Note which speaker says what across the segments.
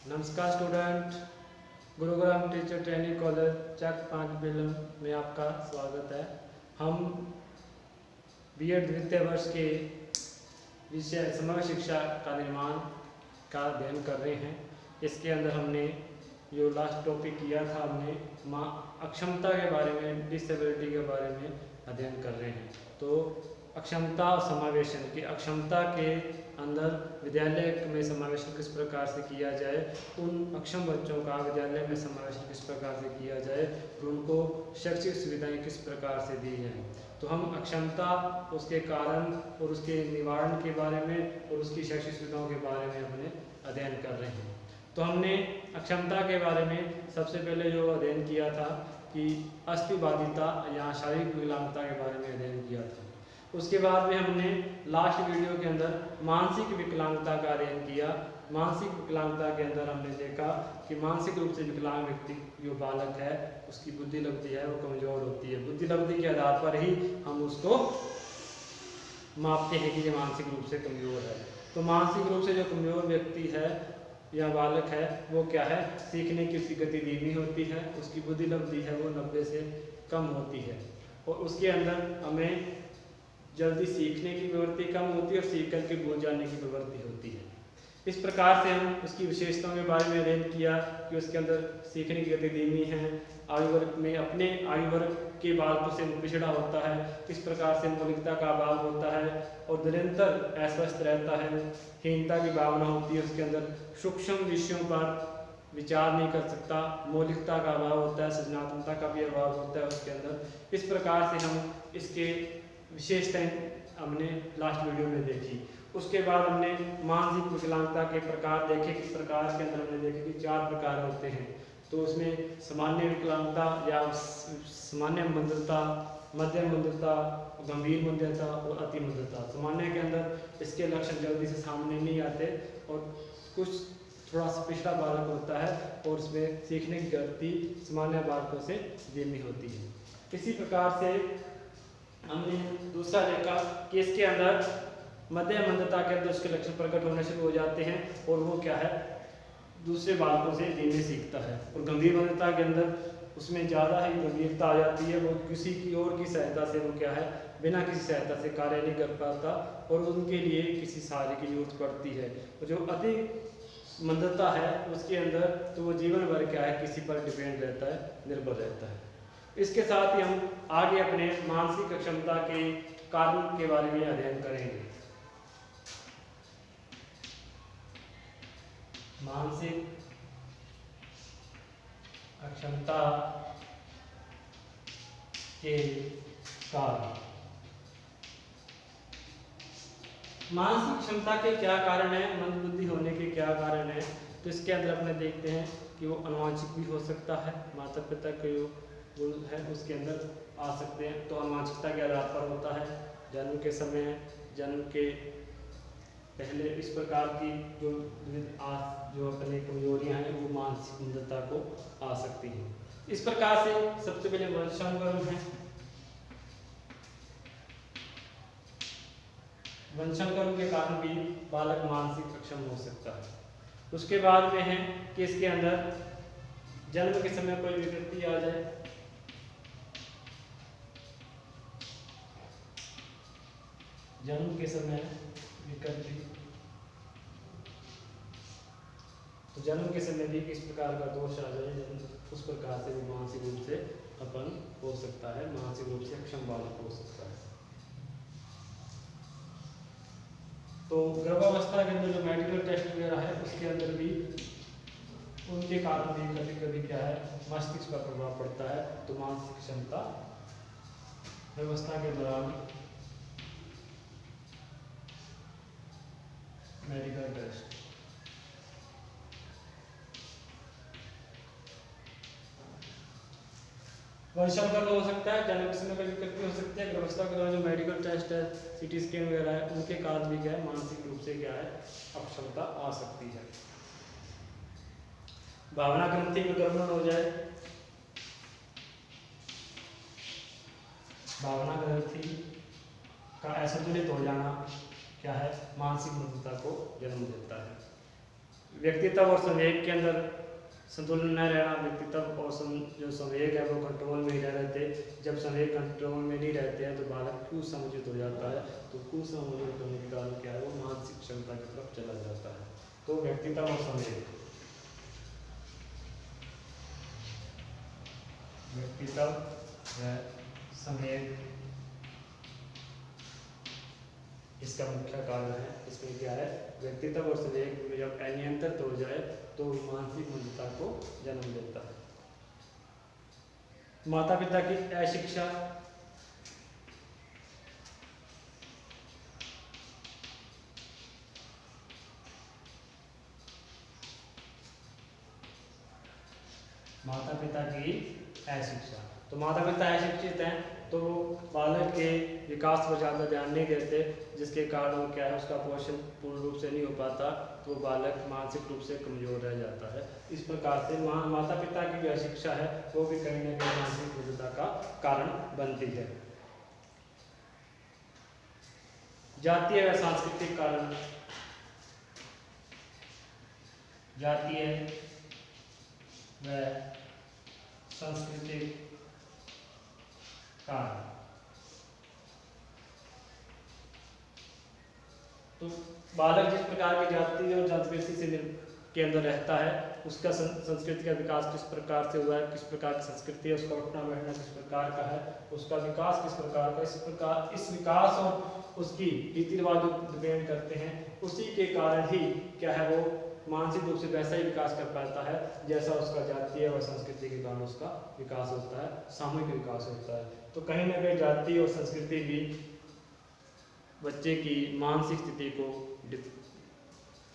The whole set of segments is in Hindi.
Speaker 1: नमस्कार student, Gurugram teacher training college Chak 5 Bilam में आपका स्वागत है। हम बीएड द्वितीय वर्ष के विषय समग्र शिक्षा का निर्माण का अध्ययन कर रहे हैं। इसके अंदर हमने जो लास्ट टॉपिक किया था, हमने अक्षमता के बारे में, डिसेबिलिटी के बारे में अध्ययन कर रहे हैं। तो अक्षमता और समावेशन की अक्षमता के अंदर विद्यालय में समावेशन किस प्रकार से किया जाए, उन अक्षम बच्चों का विद्यालय में समावेशन किस प्रकार से किया जाए और उनको शैक्षिक सुविधाएं किस प्रकार से दी जाएं। तो हम अक्षमता, उसके कारण और उसके निवारण के बारे में और उसकी शैक्षिक सुविधाओं के बारे में अपने अध्ययन कर रहे हैं। तो हमने अक्षमता के बारे में सबसे पहले जो अध्ययन किया था कि अस्थिबाधिता या शारीरिक विकलांगता के बारे में अध्ययन किया था। उसके बाद में हमने लास्ट वीडियो के अंदर मानसिक विकलांगता का अध्ययन किया। मानसिक विकलांगता के अंदर हमने देखा कि मानसिक रूप से विकलांग व्यक्ति जो बालक है, उसकी बुद्धि लब्धि है वो कमजोर होती है। बुद्धि लब्धि के आधार पर ही हम उसको मापते हैं कि ये मानसिक रूप से कमजोर है। तो मानसिक रूप से जो कमजोर व्यक्ति है या बालक है वो क्या है, सीखने की उसकी गति धीमी होती है, उसकी बुद्धि लब्धि है वो 90 से कम होती है और उसके अंदर हमें जल्दी सीखने की प्रवृत्ति कम होती है और सीख करके भूल जाने की प्रवृत्ति होती है। इस प्रकार से हम उसकी विशेषताओं के बारे में अध्ययन किया कि उसके अंदर सीखने की गति धीमी है, आयु वर्ग में अपने आयु वर्ग के बालकों से पिछड़ा होता है, इस प्रकार से मौलिकता का अभाव होता है और निरंतर अस्वस्थ रहता है, हीनता की भावना होती है, उसके अंदर सूक्ष्म विषयों पर विचार नहीं कर सकता, मौलिकता का अभाव होता है, सृजनात्मकता का भी अभाव होता है उसके अंदर। इस प्रकार से हम इसके विशेषताएं हमने लास्ट वीडियो में देखी। उसके बाद हमने मानसिक विकलांगता के प्रकार देखे। किस प्रकार के अंदर हमने देखे कि 4 प्रकार होते हैं। तो उसमें सामान्य विकलांगता या सामान्य मंदता, मध्यम मंदता, गंभीर मंदता और अति मंदता। सामान्य के अंदर इसके लक्षण जल्दी से सामने नहीं आते और कुछ थोड़ा सा पिछड़ा बालक होता है और उसमें सीखने की गति सामान्य बालकों से धीमी होती है। इसी प्रकार से हमने दूसरा देखा कि इसके अंदर मध्यम मंदता के अंदर उसके लक्षण प्रकट होने शुरू हो जाते हैं और वो क्या है, दूसरे बालकों से धीमे सीखता है। और गंभीर मंदता के अंदर उसमें ज़्यादा ही गंभीरता आ जाती है, वो किसी की और की सहायता से वो क्या है, बिना किसी सहायता से कार्य नहीं कर पाता और उनके लिए किसी सहारे की जरूरत पड़ती है। और जो अति मंदता है उसके अंदर तो वो जीवन भर क्या है, किसी पर डिपेंड रहता है, निर्भर रहता है। इसके साथ ही हम आगे अपने मानसिक अक्षमता के कारण के बारे में अध्ययन करेंगे। मानसिक अक्षमता के कारण। मानसिक क्षमता के क्या कारण है, मंदबुद्धि होने के क्या कारण है। तो इसके अंदर अपने देखते हैं कि वो अनुवांशिक भी हो सकता है, माता पिता के गुण है उसके अंदर आ सकते हैं। तो अनुवांशिकता के आधार पर होता है, जन्म के समय, जन्म के पहले इस प्रकार की जो अपनी कमजोरियां हैं वो मानसिक मंदता को आ सकती हैं। इस प्रकार से सबसे पहले वंशानुक्रम है। वंशानुक्रम के कारण भी बालक मानसिक अक्षम हो सकता है। उसके बाद में है कि इसके अंदर जन्म के समय कोई विकृति आ जाए, जन्म के समय विकृति, तो जन्म के समय भी किस प्रकार का दोष आ जाए, उस प्रकार से वो मानसिक रूप से अपन हो सकता है, मानसिक रूप से अक्षम बालक हो सकता है। तो गर्भावस्था के अंदर जो मेडिकल टेस्ट वगैरह है उसके अंदर भी उनके कारण भी कभी कभी क्या है, मस्तिष्क पर प्रभाव पड़ता है। तो मानसिक क्षमता व्यवस्था के दौरान मेडिकल टेस्ट, वंशानुक्रम हो सकता है, जन्म के समय का विकृति हो सकती है, गर्भावस्था के दौरान जो मेडिकल टेस्ट है, सीटी स्कैन वगैरह है, उनके कारण भी क्या है, मानसिक रूप से क्या है, अक्षमता आ सकती है। भावना ग्रंथि में गड़बड़ हो जाए, भावना ग्रंथि का असंतुलित हो जाना क्या है, मानसिक मंदता को जन्म देता है। व्यक्तित्व और संवेग के अंदर संतुलन न रहना, व्यक्तित्व और जो संवेग है वो कंट्रोल में ही रह रहते। जब संवेग कंट्रोल में नहीं रहते हैं तो बालक कुसंयोजित हो जाता है। तो कुसंयोजित होने के कारण क्या है, वो मानसिक क्षमता की तरफ चला जाता है। तो व्यक्तित्व और संवेग, व्यक्तित्व व संवेग इसका मुख्य कारण है। इसमें क्या है, व्यक्तित्व और संवेग में जब अनियंत्रित हो जाए तो मानसिक मंदता को जन्म देता है। माता पिता की अशिक्षा, माता पिता की अशिक्षा, तो माता पिता अशिक्षित हैं तो बालक के विकास पर ज़्यादा ध्यान नहीं देते, जिसके कारण क्या है, उसका पोषण पूर्ण रूप से नहीं हो पाता, तो बालक मानसिक रूप से कमजोर रह जाता है। इस प्रकार से माता पिता की जो अशिक्षा है वो भी कहीं ना कहीं मानसिक विविधता का कारण बनती है। जातीय व सांस्कृतिक कारण, जातीय व सांस्कृतिक कारण, तो बालक जिस प्रकार की जाति और संस्कृति से के अंदर रहता है, उसका संस्कृति का विकास किस प्रकार से हुआ है, किस प्रकार की संस्कृति है, उसका उठना बैठना किस प्रकार का है, उसका विकास किस प्रकार का, इस विकास और उसकी रीति रिवाज डिपेंड करते हैं। उसी के कारण ही क्या है, वो मानसिक रूप से वैसा ही विकास कर पाता है जैसा उसका जातीय और संस्कृति के कारण उसका विकास होता है, सामूहिक विकास होता है। तो कहीं ना कहीं जाति और संस्कृति भी बच्चे की मानसिक स्थिति को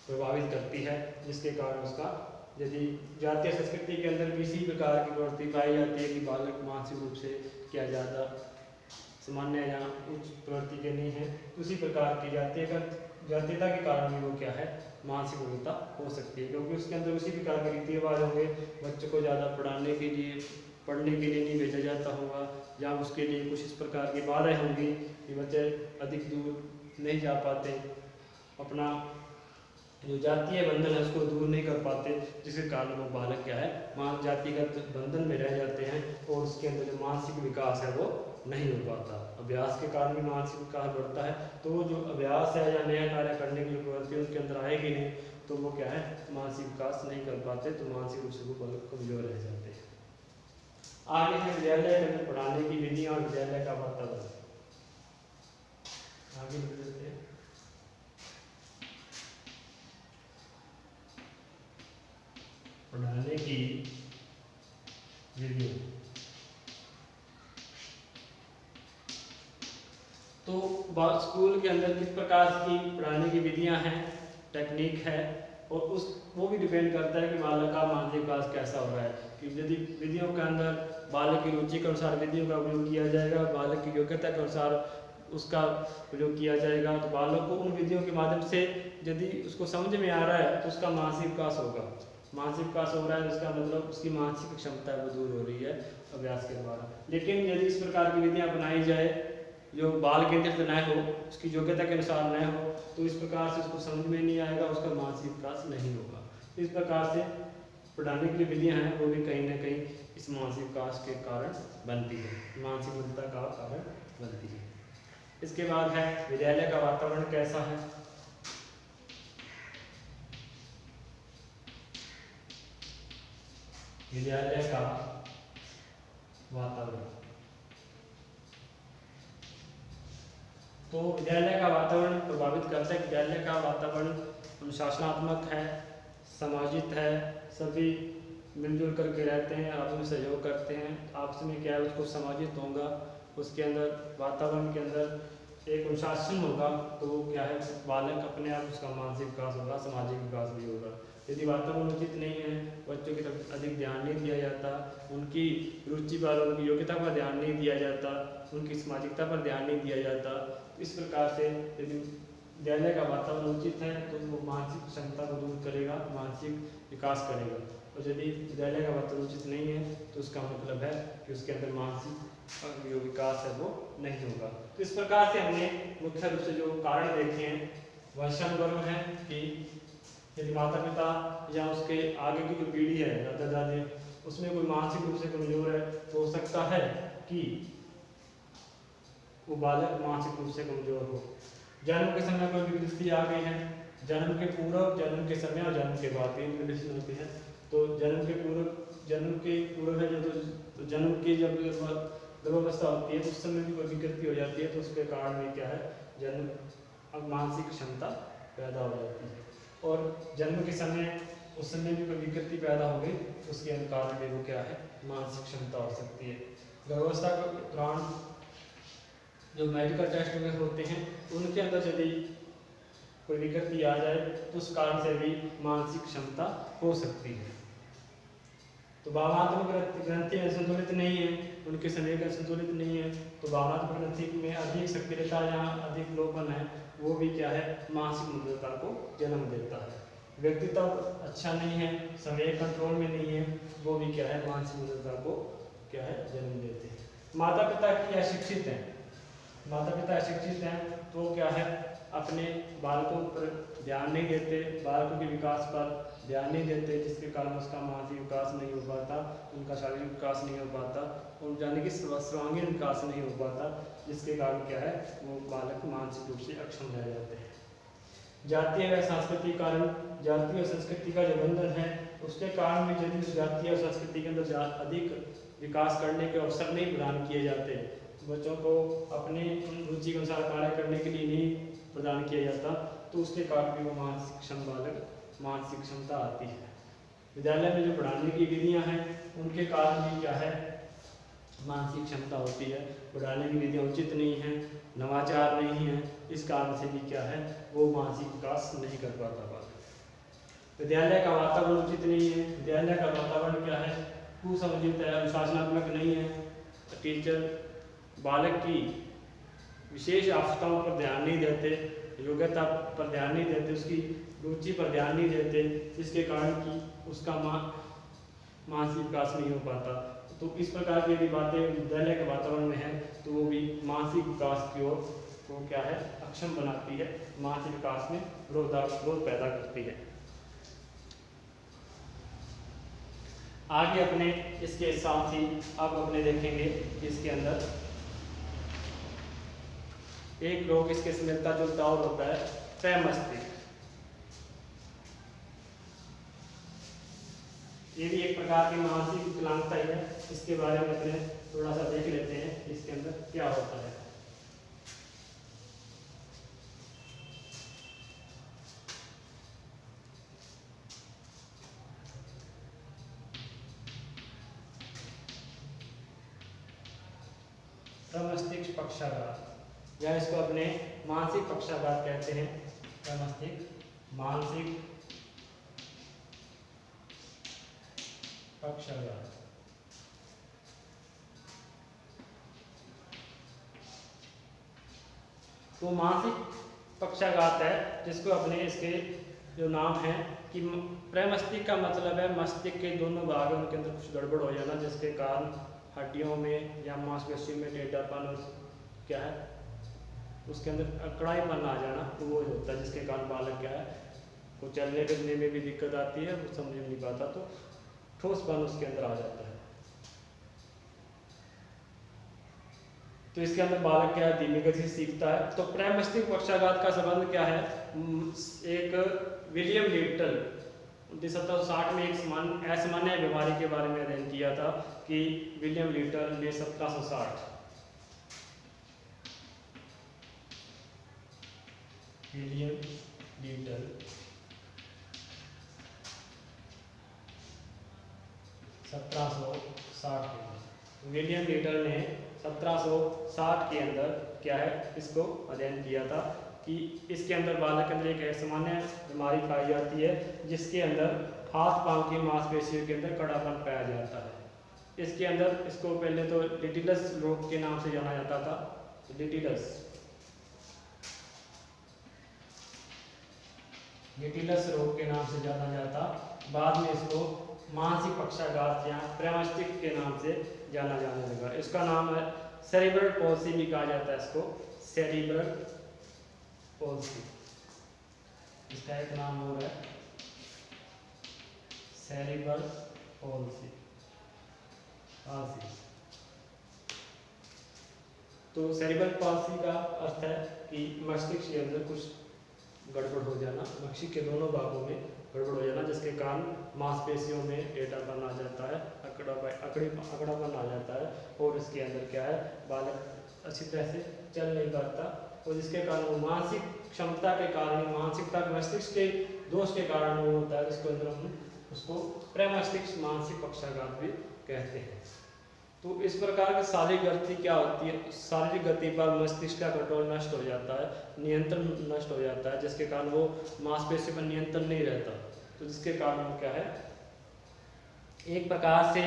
Speaker 1: प्रभावित करती है, जिसके कारण उसका, यदि जातीय संस्कृति के अंदर किसी प्रकार की प्रवृत्ति पाई जाती है कि बालक मानसिक रूप से क्या ज़्यादा सामान्य या उच्च प्रवृत्ति के नहीं है, उसी प्रकार की जातीयता के कारण भी वो क्या है, मानसिक विविधता हो सकती है, क्योंकि उसके अंदर उसी प्रकार के रीति रिवाज होंगे। बच्चों को ज़्यादा पढ़ने के लिए नहीं भेजा जाता होगा, या उसके लिए कुछ इस प्रकार की बाधाएं होंगी कि बच्चे अधिक दूर नहीं जा पाते, अपना जो जातीय बंधन है उसको दूर नहीं कर पाते, जिसके कारण वो बालक क्या है, जातिगत बंधन में रह जाते हैं और उसके अंदर जो मानसिक विकास है वो नहीं हो पाता। अभ्यास के कारण भी मानसिक विकास बढ़ता है, तो वो जो अभ्यास है या नया कार्य करने की जो प्रवृत्ति उनके अंदर आएगी नहीं, तो वो क्या है, मानसिक विकास नहीं कर पाते, तो मानसिक रूप से वो बालक कमजोर रह जाते हैं। आगे है विद्यालय में पढ़ाने की विधि और विद्यालय का वातावरण। आगे बढ़ जाते हैं। पढ़ाने की विधि, तो स्कूल के अंदर किस प्रकार की पढ़ाने की विधियां हैं, टेक्निक है, और वो भी डिपेंड करता है कि बालक का मानसिक विकास कैसा हो रहा है। कि यदि विधियों के अंदर बालक की रुचि के अनुसार विधियों का उपयोग किया जाएगा, बालक की योग्यता के अनुसार उसका प्रयोग किया जाएगा, तो बालक को उन विधियों के माध्यम से यदि उसको समझ में आ रहा है तो उसका मानसिक विकास होगा। मानसिक विकास हो रहा है इसका मतलब उसकी मानसिक क्षमता वो दूर हो रही है अभ्यास के द्वारा। लेकिन यदि इस प्रकार की विधियाँ अपनाई जाए जो बाल केंद्रित न हो, उसकी योग्यता के अनुसार न हो, तो इस प्रकार से उसको समझ में नहीं आएगा, उसका मानसिक विकास नहीं होगा। इस प्रकार से पढ़ाने की विधियाँ हैं वो भी कहीं ना कहीं इस मानसिक विकास के कारण बनती है, मानसिक विविधता का कारण बनती है। इसके बाद है विद्यालय का वातावरण कैसा है। विद्यालय का वातावरण, तो विद्यालय का वातावरण प्रभावित करता है। विद्यालय का वातावरण अनुशासनात्मक है, समाजित है, सभी मिलजुल करके रहते हैं, आपस में सहयोग करते हैं, आपस में क्या है उसको समाजित होगा, उसके अंदर वातावरण के अंदर एक अनुशासन होगा, तो वो क्या है बालक अपने आप उसका मानसिक विकास होगा, सामाजिक विकास भी होगा। यदि वातावरण उचित नहीं है, बच्चों की तरफ अधिक ध्यान नहीं दिया जाता, उनकी रुचि पर, उनकी योग्यता पर ध्यान नहीं दिया जाता, उनकी सामाजिकता पर ध्यान नहीं दिया जाता, इस प्रकार से यदि विद्यालय का वातावरण उचित है तो वो मानसिक क्षमता को दूर करेगा, मानसिक विकास करेगा। और यदि विद्यालय का वातावरण उचित नहीं है तो उसका मतलब है कि उसके अंदर मानसिक जो विकास है वो नहीं होगा। तो इस प्रकार से हमने मुख्य रूप से जो कारण देखे हैं वह संवर्ग है कि यदि माता पिता या उसके आगे की जो पीढ़ी है, दादा दादी, उसमें कोई मानसिक रूप से कमजोर है तो हो सकता है कि वो बालक मानसिक रूप से कमजोर हो। जन्म के समय कोई विकृति आ गई है, जन्म के पूर्व, जन्म के समय और जन्म के बाद तीन कंडीशन होती है। तो जन्म के पूर्व है तो जन्म की जब गर्भावस्था होती है तो उस समय भी कोई विकृति हो जाती है, तो उसके कारण में क्या है, जन्म मानसिक क्षमता पैदा हो जाती है। और जन्म के समय उस समय भी कोई विकृति पैदा हो गई तो उसके कारण में वो क्या है, मानसिक क्षमता हो सकती है। गर्भावस्था के दौरान जो मेडिकल टेस्ट वगैरह होते हैं उनके अंदर यदि कोई विकृति आ जाए तो उस कारण से भी मानसिक क्षमता हो सकती है। तो भावनात्मक ग्रंथि संतुलित नहीं है, उनके समय संतुलित नहीं है, तो भावनात्मक ग्रंथि में अधिक सक्रियता या अधिक लोपन है, वो भी क्या है, मानसिक मुद्रता को जन्म देता है। व्यक्तित्व अच्छा नहीं है, समय कंट्रोल में नहीं है, वो भी क्या है, मानसिक मुद्रता को क्या है, जन्म देते हैं। माता पिता की अशिक्षित हैं, माता पिता अशिक्षित हैं तो क्या है, अपने बालकों पर ध्यान नहीं देते, बालकों के विकास पर ध्यान नहीं देते, जिसके कारण उसका मानसिक विकास नहीं हो पाता, उनका शारीरिक विकास नहीं हो पाता, उन यानी कि सर्वांगीण विकास नहीं हो पाता, जिसके कारण क्या है, वो बालक मानसिक रूप से अक्षम रह जाते हैं। जातीय व सांस्कृतिक कारण, जातीय और संस्कृति का जो बंधन है उसके कारण भी यदि उस जातीय और संस्कृति के अंदर अधिक विकास करने के अवसर नहीं प्रदान किए जाते, बच्चों को अपनी रुचि के अनुसार कार्य करने के लिए नहीं प्रदान किया जाता, तो उसके कारण भी वो मानसिक क्षम बालक मानसिक क्षमता आती है। विद्यालय में जो पढ़ाने की विधियां हैं उनके कारण भी क्या है, मानसिक क्षमता होती है। पढ़ाने की विधियां उचित नहीं है, नवाचार नहीं है, इस कारण से भी क्या है, वो मानसिक विकास नहीं कर पाता बालक। विद्यालय का वातावरण उचित नहीं है, विद्यालय का वातावरण क्या है, कुसंयोजित है, अनुशासनात्मक नहीं है, टीचर बालक की विशेष आवश्यकताओं पर ध्यान नहीं देते, योग्यता पर ध्यान नहीं देते, उसकी रुचि पर ध्यान नहीं देते, जिसके कारण कि उसका मानसिक विकास नहीं हो पाता। तो इस प्रकार की यदि बातें विद्यालय के वातावरण में है तो वो भी मानसिक विकास की ओर को क्या है, अक्षम बनाती है, मानसिक विकास में विरोध पैदा करती है। आगे अपने इसके साथ ही अब अपने देखेंगे इसके अंदर एक रोग इसके मिलता जुलता और होता है, त्रैमस्तिक। ये भी एक प्रकार की मानसिक विकलांगता ही है, इसके बारे में अपने थोड़ा सा देख लेते हैं इसके अंदर क्या होता है। त्रैमस्तिक पक्षाघात या इसको अपने मानसिक पक्षाघात कहते हैं। त्रैमस्तिक मानसिक पक्षाघात। तो मानसिक पक्षाघात है जिसको अपने इसके जो नाम है कि त्रैमस्तिक का मतलब है मस्तिष्क के दोनों भाग उनके अंदर कुछ गड़बड़ हो जाना, जिसके कारण हड्डियों में या मांसपेशियों में टेढ़ापन और क्या है उसके अंदर अकड़ाईपन आ जाना, तो वो होता है, जिसके कारण बालक क्या है को चलने फिरने में भी दिक्कत आती है, वो समझ नहीं पाता, तो ठोसपन उसके अंदर आ जाता है। तो इसके अंदर बालक क्या है, धीमी गति से सीखता है। तो त्रैमस्तिक पक्षाघात का संबंध क्या है, एक विलियम लिटल 1760 में एक असामान्य बीमारी के बारे में अध्ययन किया था कि विलियम लिटल ने 1760 विलियम लिटल 1760 विलियम लिटल ने 1760 के अंदर क्या है इसको अध्ययन किया था कि इसके अंदर बालक के अंदर एक सामान्य बीमारी पाई जाती है, जिसके अंदर हाथ पांव की मांसपेशियों के अंदर कड़ापन पाया जाता है। इसके अंदर इसको पहले तो लिटिलस रोग के नाम से जाना जाता था, लिटिलस रोग के नाम से जाना जाता, बाद में इसको मानसिक पक्षाघात या त्रैमस्तिक के नाम से जाना जाने लगा। इसका नाम है सेरिब्रल पॉल्सी भी कहा जाता है, इसको सेरिब्रल पॉल्सी, इसका एक नाम और है सेरिब्रल पॉल्सी। तो सेरिब्रल पॉल्सी का अर्थ है कि मस्तिष्क के अंदर कुछ गड़बड़ हो जाना, मस्तिष्क के दोनों भागों में गड़बड़ हो जाना, जिसके कारण मांसपेशियों में टेढ़ापन आ जाता है, अकड़ापन आ जाता है, और इसके अंदर क्या है, बालक अच्छी तरह से चल नहीं पाता, और जिसके कारण वो मानसिक क्षमता के कारण, मानसिकता मस्तिष्क के दोष के कारण वो होता है, जिसके अंदर हम उसको प्रमस्तिष्क मानसिक पक्षाघात भी कहते हैं। तो इस प्रकार की शारीरिक गति क्या होती है, शारीरिक गति पर मस्तिष्क का कंट्रोल नष्ट हो जाता है, नियंत्रण नष्ट हो जाता है, जिसके कारण वो मांसपेशी पर नियंत्रण नहीं रहता। तो जिसके कारण वो क्या है, एक प्रकार से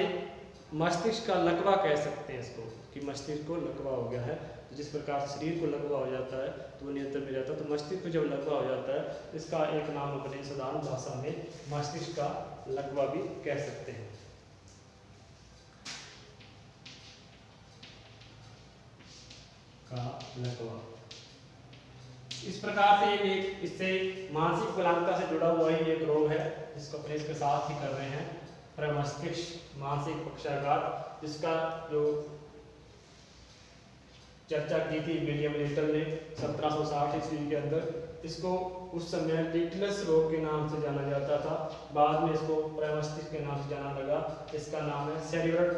Speaker 1: मस्तिष्क का लकवा कह सकते हैं इसको, कि मस्तिष्क को लकवा हो गया है। तो जिस प्रकार शरीर को लकवा हो जाता है तो वो नियंत्रण में रहता है, तो मस्तिष्क को जब लकवा हो जाता है, इसका एक नाम अपने साधारण भाषा में मस्तिष्क का लकवा भी कह सकते हैं। का लकवा इस प्रकार से इससे मानसिक विकलांगता से जुड़ा हुआ ही एक रोग है, जिसको अपने इसके साथ ही कर रहे हैं, प्रमस्तिष्क मानसिक पक्षाघात, जिसका जो चर्चा की थी विलियम लिटल ने 1760 ईस्वी के अंदर। इसको उस समय टिटलस रोग के नाम से जाना जाता था, बाद में इसको प्रमस्तिष्क के नाम से जाना लगा। इसका नाम है सेरिब्रल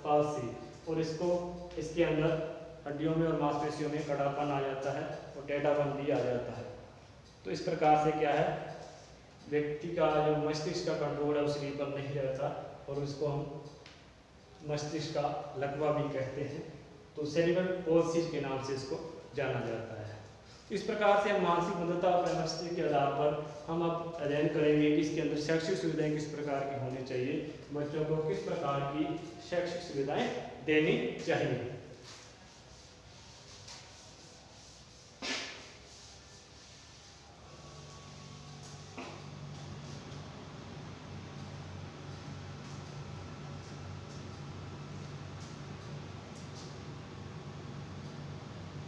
Speaker 1: पॉल्सी, और इसके अंदर हड्डियों में और मांसपेशियों में कड़ापन आ जाता है और टेढ़ापन भी आ जाता है। तो इस प्रकार से क्या है, व्यक्ति का जो मस्तिष्क का कंट्रोल है उस शरीर पर नहीं रहता, और उसको हम मस्तिष्क का लकवा भी कहते हैं। तो सेरिब्रल पॉल्सी के नाम से इसको जाना जाता है। इस प्रकार से मानसिक मंदता और प्रमस्तिष्क के आधार पर हम अब अध्ययन करेंगे कि इसके अंदर शैक्षिक सुविधाएं किस प्रकार की होनी चाहिए, बच्चों को किस प्रकार की शैक्षिक सुविधाएं देनी चाहिए।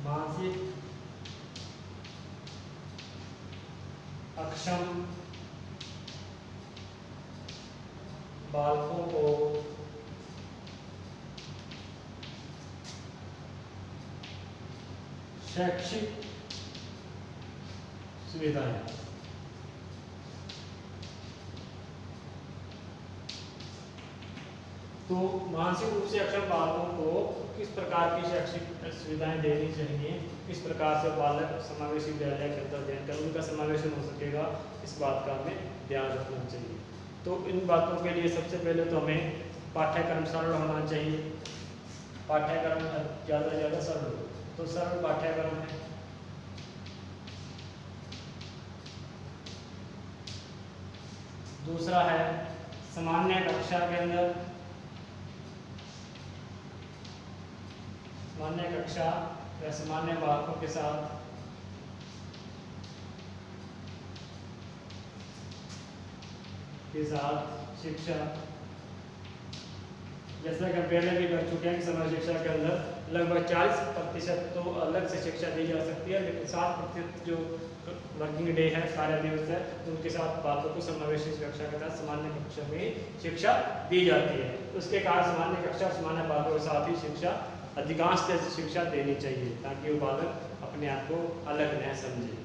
Speaker 1: मानसिक अक्षम बालकों को शैक्षिक सुविधाएं तो मानसिक रूप से अक्षम बालकों को किस प्रकार की शैक्षिक सुविधाएं देनी चाहिए, किस प्रकार से बालक समावेशी विद्यालय के अंदर अध्ययन कर उनका समावेशन हो सकेगा, इस बात का हमें ध्यान रखना चाहिए। तो इन बातों के लिए सबसे पहले तो हमें पाठ्यक्रम सरल होना चाहिए, पाठ्यक्रम ज़्यादा से ज़्यादा सरल हो, तो सरल पाठ्यक्रम है। दूसरा है सामान्य कक्षा के अंदर, सामान्य कक्षा या सामान्य बालकों के साथ शिक्षा, जैसा कि हम पहले भी कर चुके हैं कि समग्र शिक्षा के अंदर लगभग 40% तो अलग से शिक्षा दी जा सकती है, लेकिन 60% जो वर्किंग डे है, कार्य दिवस है, उनके साथ बालकों को समावेशी शिक्षा के साथ सामान्य कक्षा में शिक्षा दी जाती है। उसके कारण सामान्य कक्षा और सामान्य बालकों के साथ ही शिक्षा अधिकांश शिक्षा देनी चाहिए, ताकि वो बालक अपने आप को अलग न समझे।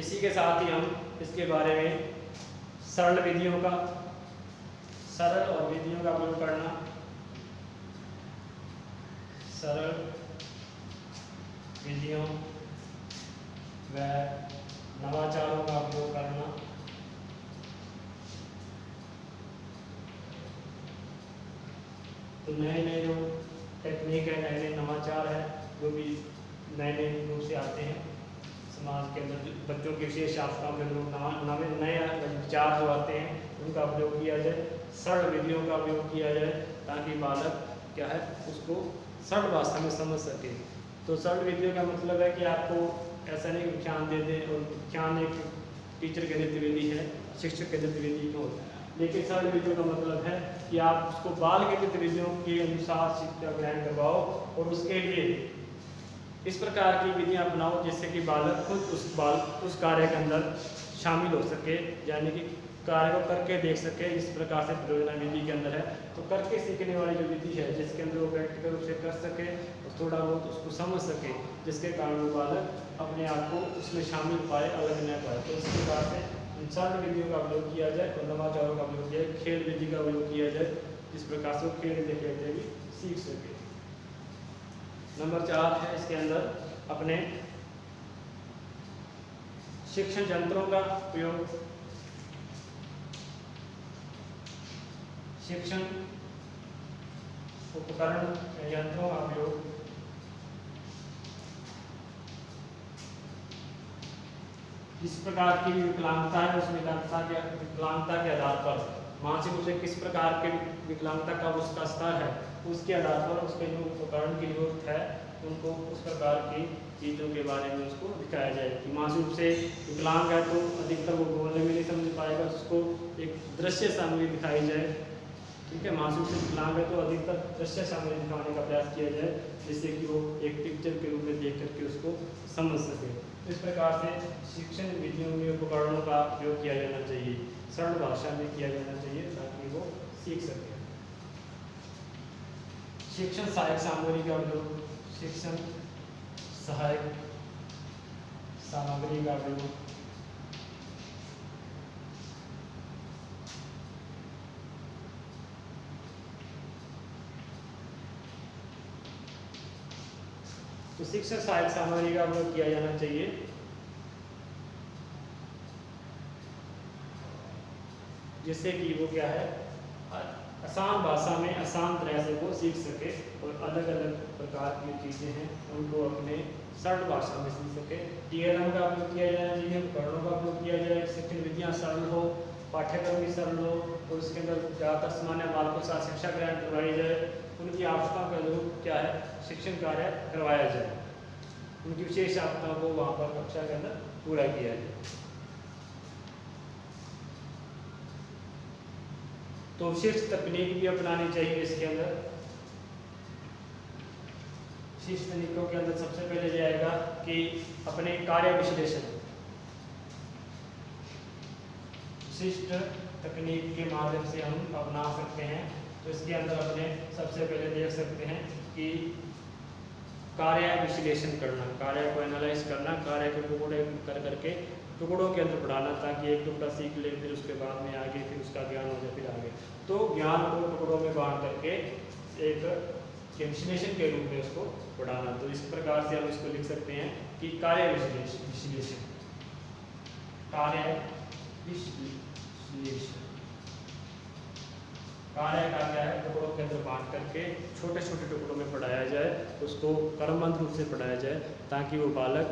Speaker 1: इसी के साथ ही हम इसके बारे में सरल और विधियों का उपयोग करना, सरल विधियों व नवाचारों का उपयोग करना, तो नए नए जो टेक्निक है, नए नए नवाचार है, जो भी नए नए रूप से आते हैं समाज के अंदर, बच्चों की विशेष आवश्यकताओं के अनुरूप नए विचार जो आते हैं उनका उपयोग किया जाए, सरल विधियों का उपयोग किया जाए, ताकि बालक क्या है उसको सरल भाषा में समझ सके। तो सरल विधियों का मतलब है कि आपको ऐसा नहीं व्याख्यान दे दें, और व्याख्यान एक टीचर केंद्रित विधि है, शिक्षक केंद्रित विधि को, लेकिन सरल विधियों का मतलब है कि आप उसको बाल केंद्रित विधियों के अनुसार शिक्षा ग्रहण करवाओ, और उसके लिए इस प्रकार की विधियां अपनाओ जिससे कि बालक खुद उस कार्य के अंदर शामिल हो सके, यानी कि कार्य को करके देख सके। इस प्रकार से परियोजना विधि के अंदर है। तो करके सीखने वाली जो विधि है, जिसके अंदर वो प्रैक्टिकल रूप से कर सके और थोड़ा बहुत उसको समझ सके, जिसके कारण वो बालक अपने आप को उसमें शामिल पाए, अलग न पाए। तो इस प्रकार से सरल विधियों का प्रयोग किया जाए और नवाचारों का प्रयोग किया जाए, खेल विधि का प्रयोग किया जाए, जिस प्रकार से वो खेलते खेलते भी सीख सके। नंबर 4 है इसके अंदर अपने शिक्षण यंत्रों का प्रयोग। शिक्षण उपकरण यंत्रों का प्रयोग जिस प्रकार की विकलांगता है, उस विकलांगता के आधार पर मानसिक रूप से किस प्रकार के विकलांगता का उसका स्तर है, उसके आधार पर उसके जो उपकरण की जरूरत है उनको उस प्रकार की चीज़ों के बारे में उसको दिखाया जाए। कि मानसिक रूप से विकलांग है तो अधिकतर वो बोलने में नहीं समझ पाएगा, उसको एक दृश्य सामग्री दिखाई जाए। ठीक है, मानसिक रूप से विकलांग है तो अधिकतर दृश्य सामग्री दिखाने का प्रयास किया जाए, जिससे कि वो एक पिक्चर के रूप में देख करके उसको समझ सके। इस प्रकार से शिक्षण विधियों में उपकरणों का उपयोग किया जाना चाहिए, सरल भाषा में किया जाना चाहिए ताकि वो सीख सके। शिक्षण सहायक सामग्री का उपयोग। शिक्षण सहायक सामग्री का उपयोग तो शिक्षण सहायक सामग्री का उपयोग किया जाना चाहिए जिससे कि वो क्या है, आसान भाषा में आसान तरह से वो सीख सके और अलग अलग प्रकार की चीज़ें हैं उनको अपने सरल भाषा में सीख सके। टीएलएम का उपयोग किया जाना चाहिए, उपकरणों का उपयोग किया जाए, शिक्षण विधियाँ सरल हो, पाठ्यक्रम भी सरल हो और उसके अंदर ज़्यादातर सामान्य बालकों के साथ शिक्षा ग्रहण करवाई जाए। उनकी आवश्यकताओं के अनुरूप क्या है, शिक्षण कार्य करवाया जाए, उनकी विशेष आवश्यकताओं को वहाँ पर कक्षा के अंदर पूरा किया जाए। तो विशिष्ट तकनीक भी अपनानी चाहिए इसके अंदर। विशिष्ट तकनीकों के अंदर सबसे पहले जाएगा कि अपने कार्य विश्लेषण। विशिष्ट तकनीक के माध्यम से हम अपना सकते हैं। तो इसके अंदर अपने सबसे पहले देख सकते हैं कि कार्य विश्लेषण करना, कार्य को एनालाइज करना, कार्य को टुकड़े कर करके टुकड़ों के अंदर पढ़ाना ताकि एक टुकड़ा सीख ले, फिर उसके बाद में आगे फिर उसका ज्ञान हो जाए, फिर आगे। तो ज्ञान को टुकड़ों में बांट करके एक विश्लेषण के रूप में उसको पढ़ाना। तो इस प्रकार से हम इसको लिख सकते हैं कि कार्य विश्लेषण, कार्य विश्लेषण कार्य का क्या है, टुकड़ों के अंदर बांट करके छोटे छोटे टुकड़ों में पढ़ाया जाए, उसको क्रमबद्ध रूप से पढ़ाया जाए ताकि वो बालक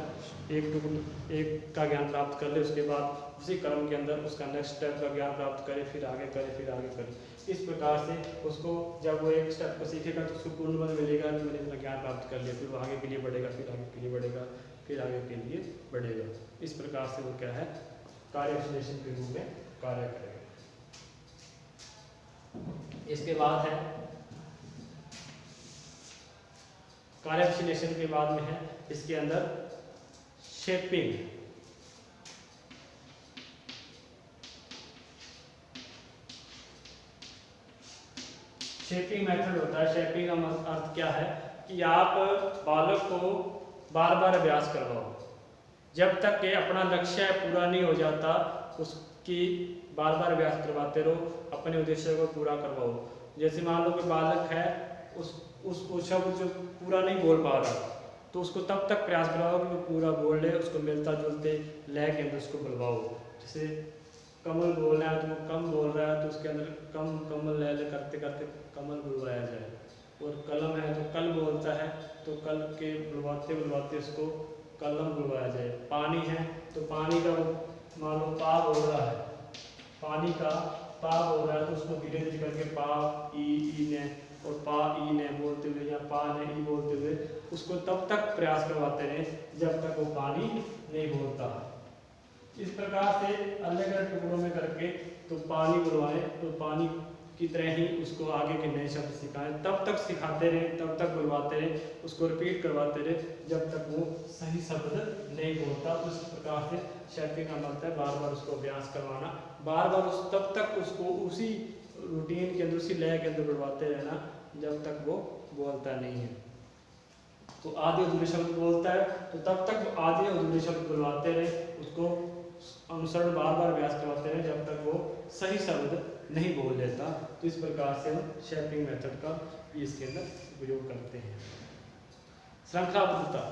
Speaker 1: एक का ज्ञान प्राप्त कर ले, उसके बाद उसी क्रम के अंदर उसका नेक्स्ट स्टेप का ज्ञान प्राप्त करे, फिर आगे करे, फिर आगे करे। इस प्रकार से उसको जब वो एक स्टेप को सीखेगा तो उसको पूर्ण बल मिलेगा कि मैंने इतना ज्ञान प्राप्त कर लिया, फिर वो आगे के लिए बढ़ेगा, फिर आगे के लिए बढ़ेगा, फिर आगे के लिए बढ़ेगा। इस प्रकार से वो क्या है, कार्य विश्लेषण के रूप में कार्य करेगा। इसके बाद है कार्य विश्लेषण के बाद में है इसके अंदर शेपिंग। शेपिंग मेथड होता है। शेपिंग का अर्थ क्या है कि आप बालक को बार बार अभ्यास करवाओ, जब तक कि अपना लक्ष्य पूरा नहीं हो जाता उसकी बार बार अभ्यास करवाते रहो, अपने उद्देश्य को पूरा करवाओ। जैसे मान लो कि बालक है उस शब्द जो पूरा नहीं बोल पा रहा, तो उसको तब तक प्रयास करवाओ कि वो पूरा बोल ले, उसको मिलता जुलते लय के अंदर उसको बुलवाओ। जैसे कमल बोलना है तो वो कम बोल रहा है तो उसके अंदर कम कमल लय करते करते कमल बुलवाया जाए। और कलम है तो कल बोलता है तो कल के बुलवाते बुलवाते उसको कलम बुलवाया जाए। पानी है तो पानी का मान लो पा बोल रहा है, पानी का पा बोल रहा है तो उसको धीरे धीरे करके पा ई ने और पा ई ने बोलते हुए या पा ने ई बोलते हुए उसको तब तक प्रयास करवाते रहे जब तक वो पानी नहीं बोलता। इस प्रकार से अलग अलग टुकड़ों में करके तो पानी बुलवाएं तो पानी की तरह ही उसको आगे के नए शब्द सिखाएं। तब तक सिखाते रहें, तब तक बुलवाते रहें, उसको रिपीट करवाते रहें जब तक वो सही शब्द नहीं बोलता। उस प्रकार से शेपिंग का मतलब है बार बार उसको अभ्यास करवाना, बार बार तब तक उसको उसी रूटीन के अंदर, उसी लय के अंदर बुलवाते रहना जब तक वो बोलता नहीं है। तो आधे अधूरे शब्द बोलता है तो तब तक आधे अधूरे शब्द बुलवाते रहे, उसको अनुसरण बार बार अभ्यास करवाते रहे जब तक वो सही शब्द नहीं बोल लेता। तो इस प्रकार से हम शेपिंग मेथड का इसके अंदर उपयोग करते हैं। श्रृंखलाबद्धता,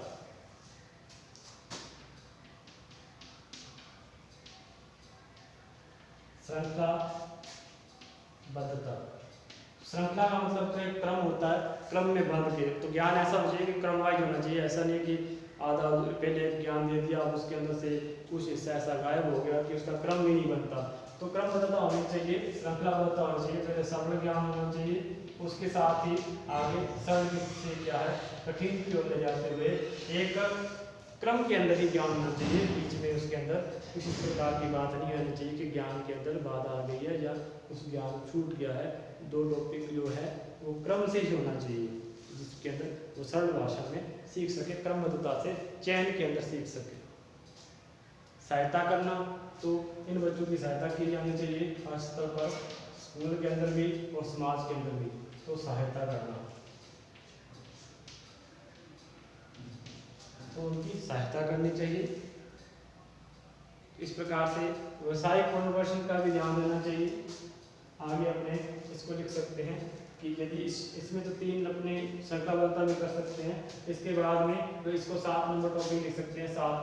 Speaker 1: श्रृंखला का मतलब तो एक क्रम होता है, क्रम में बंध के। तो ज्ञान ऐसा हो चाहिए कि क्रम वाइज होना चाहिए। ऐसा नहीं कि आधा पहले ज्ञान दे दिया, अब उसके अंदर से कुछ हिस्सा ऐसा गायब हो गया कि उसका क्रम ही नहीं बनता। तो क्रमबद्धता होनी चाहिए, श्रृंखलाबद्धता होनी चाहिए। पहले सरल ज्ञान होना चाहिए, उसके साथ ही आगे सरल से क्या है कठिन की ओर ले जाते हुए एक क्रम के अंदर ही ज्ञान होना चाहिए। बीच में उसके अंदर किसी प्रकार की बात नहीं आनी चाहिए कि ज्ञान के अंदर बाधा आ गई है या उस ज्ञान छूट गया है। दो टॉपिक जो है वो क्रम से ही होना चाहिए, जिसके अंदर वो सरल भाषा में सीख सके, क्रमबद्धता से चयन के अंदर सीख सके। सहायता करना, तो इन बच्चों की सहायता की जानी चाहिए हर स्तर पर, स्कूल के अंदर भी और समाज के अंदर भी। तो सहायता करना, तो उनकी सहायता करनी चाहिए। इस प्रकार से व्यवसायिक पुनर्वसन का भी ध्यान देना चाहिए। आगे अपने इसको लिख सकते हैं कि यदि इसमें तो 3 अपने श्रृंखलाबद्धता में कर सकते हैं। इसके बाद में तो इसको 7 नंबर टॉपिक लिख सकते हैं, 7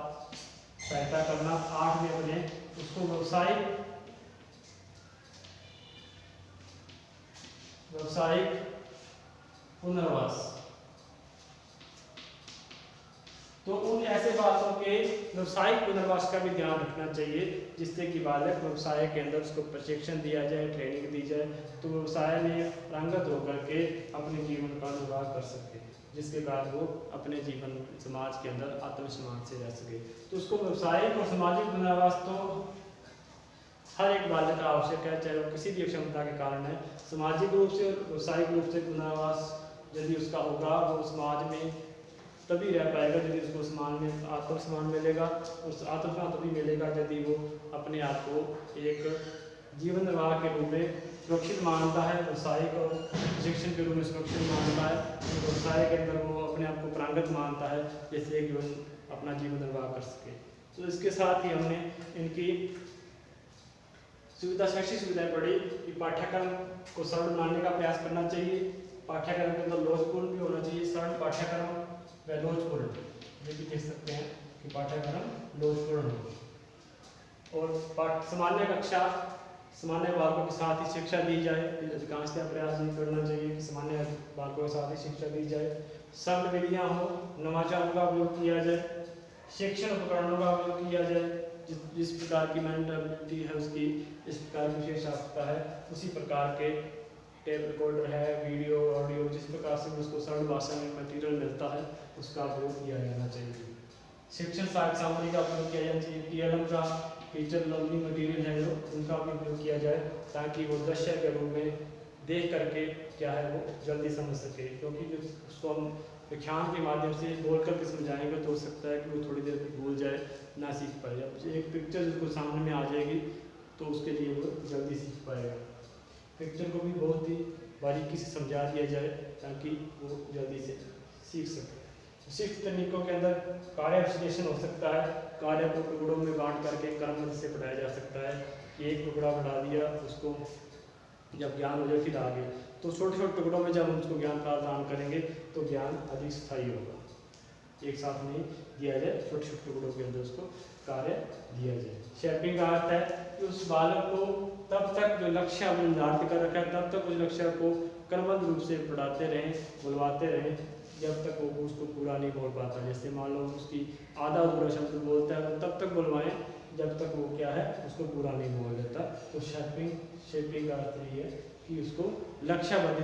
Speaker 1: सहायता करना। 8 में अपने उसको व्यवसायिक पुनर्वास। तो उन ऐसे बातों के व्यवसायिक पुनर्वास का भी ध्यान रखना चाहिए जिससे कि बालक व्यवसाय के अंदर उसको प्रशिक्षण दिया जाए, ट्रेनिंग दी जाए, तो व्यवसाय में पारंगत होकर के अपने जीवन का निर्वाह कर सके, जिसके कारण वो अपने जीवन समाज के अंदर आत्मसम्मान से रह सके। तो उसको व्यवसायिक और सामाजिक पुनर्वास तो हर एक बालक का आवश्यक है, चाहे वो किसी भी क्षमता के कारण है। सामाजिक रूप से और व्यवसायिक रूप से पुनर्वास यदि उसका होगा, वो समाज में तभी रह पाएगा यदि उसको सम्मान में आत्मसम्मान मिलेगा, और आत्मसम्मान तभी मिलेगा यदि वो अपने आप को एक जीवन निर्वाह के रूप में सुरक्षित मानता है, व्यवसायिक और शिक्षण के रूप में सुरक्षित मानता है। तो व्यवसाय के अंदर वो अपने आप को प्रांगत मानता है, जैसे कि वो अपना जीवन निर्वाह कर सके। तो इसके साथ ही हमने इनकी शैक्षिक सुविधाएं पढ़ी कि पाठ्यक्रम को सरल बनाने का प्रयास करना चाहिए। पाठ्यक्रम के अंदर लोचपूर्ण भी होना चाहिए, सरल पाठ्यक्रम व लोचपूर्ण, ये भी कह सकते हैं कि पाठ्यक्रम लोचपूर्ण हो। और सामान्य कक्षा, सामान्य बालकों के साथ ही शिक्षा दी जाए। अधिकांशतः प्रयास ये करना चाहिए कि सामान्य बालकों के साथ ही शिक्षा दी जाए। सरल विधियाँ हो, नवाचारों का उपयोग किया जाए, शिक्षण उपकरणों का उपयोग किया जाए। जिस प्रकार की मेंटेलिटी है उसकी, इस प्रकार की विशेष आवश्यकता है, उसी प्रकार के टेप रिकॉर्डर है, वीडियो ऑडियो, जिस प्रकार से उसको सरल भाषा में मटेरियल मिलता है उसका उपयोग किया जाना चाहिए। शिक्षण सहायक सामग्री का उपयोग किया जाना चाहिए। TLM का टीचर लर्निंग मटेरियल है जो, उनका भी उपयोग किया जाए ताकि वो दृश्य के रूप में देख करके क्या है वो जल्दी समझ सके। क्योंकि जो उसको हम व्याख्यान के माध्यम से बोल करके समझाएंगे तो हो सकता है कि वो थोड़ी देर में भूल जाए, ना सीख पाए। जब एक पिक्चर उसको सामने में आ जाएगी तो उसके लिए वो जल्दी सीख पाएगा। पिक्चर को भी बहुत ही बारीकी से समझा दिया जाए ताकि वो जल्दी से सीख सके। विशिष्ट तकनीकों के अंदर कार्य विश्लेषण हो सकता है। कार्य को टुकड़ों में बांट करके क्रमबद्ध से पढ़ाया जा सकता है कि एक टुकड़ा बढ़ा दिया, उसको जब ज्ञान हो जाए फिर आगे, तो छोटे छोटे टुकड़ों में जब हम उसको ज्ञान प्रदान करेंगे तो ज्ञान अधिक स्थायी होगा। एक साथ नहीं दिया जाए, छोटे छोटे टुकड़ों के अंदर उसको कार्य दिया जाए। शेपिंग का अर्थ है कि उस बालक को तब तक जो लक्ष्य हमने निर्धारित कर रखा है तब तक उस लक्ष्य को क्रमबद्ध रूप से पढ़ाते रहें, बुलवाते रहें जब तक वो उसको पूरा नहीं बोल पाता। जैसे मान लो उसकी आधा अधूरा शब्द बोलता है तो तब तक बुलवाएं जब तक वो क्या है उसको पूरा नहीं बोल देता। तो शेपिंग का अर्थ ये है कि उसको लक्ष्यबद्ध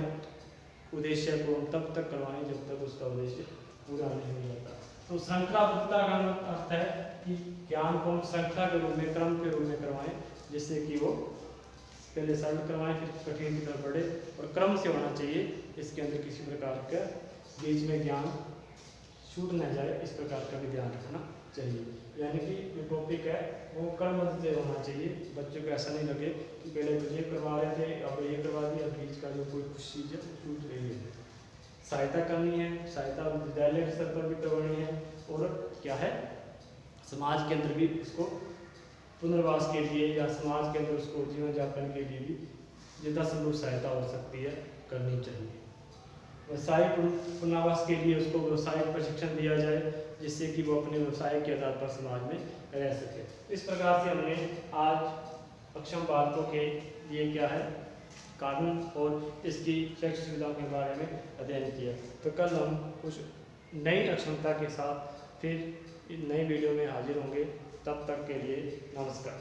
Speaker 1: उद्देश्य को तब तक करवाएं जब तक उसका उद्देश्य पूरा नहीं हो जाता। तो श्रृंखलाबद्धता का अर्थ है कि ज्ञान को हम श्रृंखला के रूप में, क्रम के रूप में करवाएं जिससे कि वो पहले सरल करवाएं फिर कठिन की तरफ बढ़े, और क्रम से होना चाहिए। इसके अंदर किसी प्रकार का बीच में ज्ञान छूट न जाए, इस प्रकार का भी ध्यान रखना चाहिए। यानी कि जो टॉपिक है वो क्रमबद्ध से होना चाहिए। बच्चों को ऐसा नहीं लगे कि पहले तो ये करवा रहे थे अब ये करवा दिया, बीच का जो कोई कुछ चीज़ है छूट रही है। सहायता करनी है, सहायता विद्यालय के स्तर पर भी करवानी है, और क्या है समाज के अंदर भी उसको पुनर्वास के लिए या समाज के अंदर उसको जीवन यापन के लिए भी जितना संभव सहायता हो सकती है करनी चाहिए। व्यवसायिक पुनर्वास के लिए उसको व्यवसायिक प्रशिक्षण दिया जाए, जिससे कि वो अपने व्यवसाय के आधार पर समाज में रह सके। इस प्रकार से हमने आज अक्षम बालकों के लिए क्या है कानून और इसकी शैक्षिक सुविधाओं के बारे में अध्ययन किया। तो कल हम कुछ नई अक्षमता के साथ फिर नई वीडियो में हाजिर होंगे। तब तक के लिए नमस्कार।